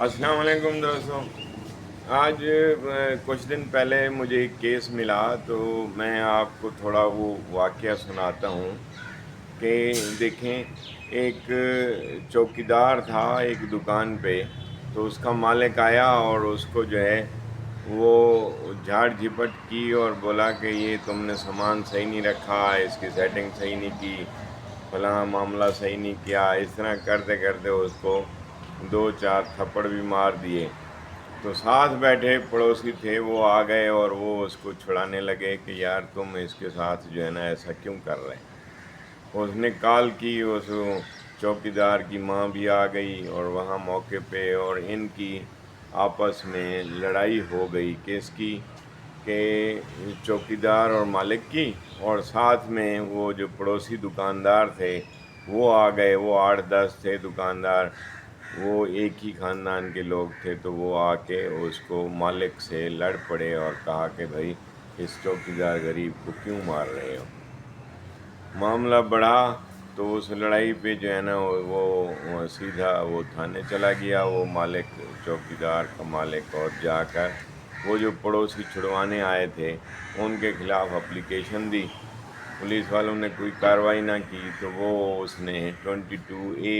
السلام علیکم دوستوں. آج کچھ دن پہلے مجھے ایک کیس ملا تو میں آپ کو تھوڑا وہ واقعہ سناتا ہوں کہ دیکھیں. ایک چوکیدار تھا ایک دکان پہ، تو اس کا مالک آیا اور اس کو جو ہے وہ جھاڑ جھپٹ کی اور بولا کہ یہ تم نے سامان صحیح نہیں رکھا، اس کی سیٹنگ صحیح نہیں کی، فلاں معاملہ صحیح نہیں کیا. اس طرح کرتے کرتے اس کو 2-4 تھپڑ بھی مار دیے. تو ساتھ بیٹھے پڑوسی تھے وہ آ گئے اور وہ اس کو چھڑانے لگے کہ یار تم اس کے ساتھ جو ہے نا ایسا کیوں کر رہے ہیں. اس نے کال کی، اس چوکیدار کی ماں بھی آ گئی اور وہاں موقع پہ، اور ان کی آپس میں لڑائی ہو گئی کس کی، کہ چوکیدار اور مالک کی. اور ساتھ میں وہ جو پڑوسی دکاندار تھے وہ آ گئے. وہ 8-10 تھے دکاندار، وہ ایک ہی خاندان کے لوگ تھے. تو وہ آ کے اس کو مالک سے لڑ پڑے اور کہا کہ بھائی اس چوکیدار غریب کو کیوں مار رہے ہو. معاملہ بڑھا تو اس لڑائی پہ جو ہے نا وہ سیدھا وہ تھانے چلا گیا وہ مالک، چوکیدار کا مالک، اور جا کر وہ جو پڑوسی چھڑوانے آئے تھے ان کے خلاف اپلیکیشن دی. پولیس والوں نے کوئی کارروائی نہ کی تو وہ اس نے 22A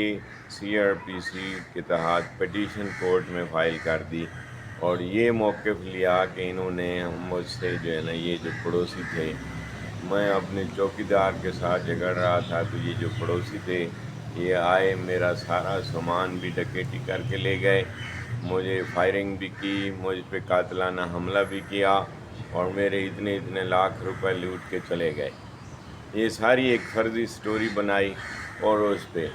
CRPC کے تحت پٹیشن کورٹ میں فائل کر دی اور یہ موقف لیا کہ انہوں نے مجھ سے جو ہے نا، یہ جو پڑوسی تھے، میں اپنے چوکیدار کے ساتھ جھگڑ رہا تھا تو یہ جو پڑوسی تھے یہ آئے، میرا سارا سامان بھی ڈکیٹی کر کے لے گئے، مجھے فائرنگ بھی کی، مجھ پہ قاتلانہ حملہ بھی کیا اور میرے اتنے لاکھ روپے لوٹ کے چلے گئے. یہ ساری ایک فرضی سٹوری بنائی اور اس پہ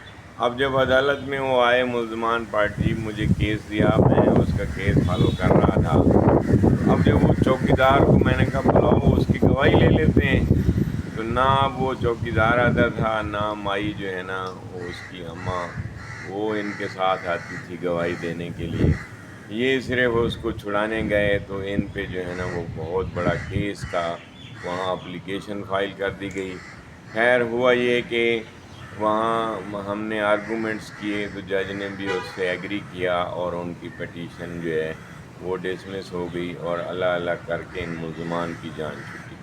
اب جب عدالت میں وہ آئے ملزمان پارٹی، مجھے کیس دیا، میں اس کا کیس فالو کر رہا تھا. اب جب وہ چوکیدار کو میں نے کہا بلاؤ اس کی گواہی لے لیتے ہیں، تو نہ وہ چوکیدار آتا تھا، نہ مائی جو ہے نا وہ اس کی اماں وہ ان کے ساتھ آتی تھی گواہی دینے کے لیے. یہ صرف اس کو چھڑانے گئے تو ان پہ جو ہے نا وہ بہت بڑا کیس کا وہاں اپلیکیشن فائل کر دی گئی. خیر ہوا یہ کہ وہاں ہم نے آرگومنٹس کیے تو جج نے بھی اس سے ایگری کیا اور ان کی پٹیشن جو ہے وہ ڈسمس ہو گئی اور اللہ کر کے ان ملزمان کی جان چھوٹی.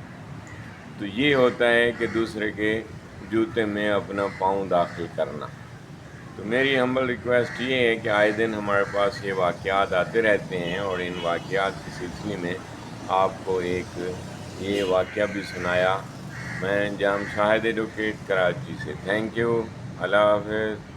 تو یہ ہوتا ہے کہ دوسرے کے جوتے میں اپنا پاؤں داخل کرنا. تو میری ہمبل ریکویسٹ یہ ہے کہ آئے دن ہمارے پاس یہ واقعات آتے رہتے ہیں اور ان واقعات کے سلسلے میں آپ کو ایک یہ واقعہ بھی سنایا. میں جام شاہد ایڈوکیٹ کراچی سے. Thank you. اللہ حافظ.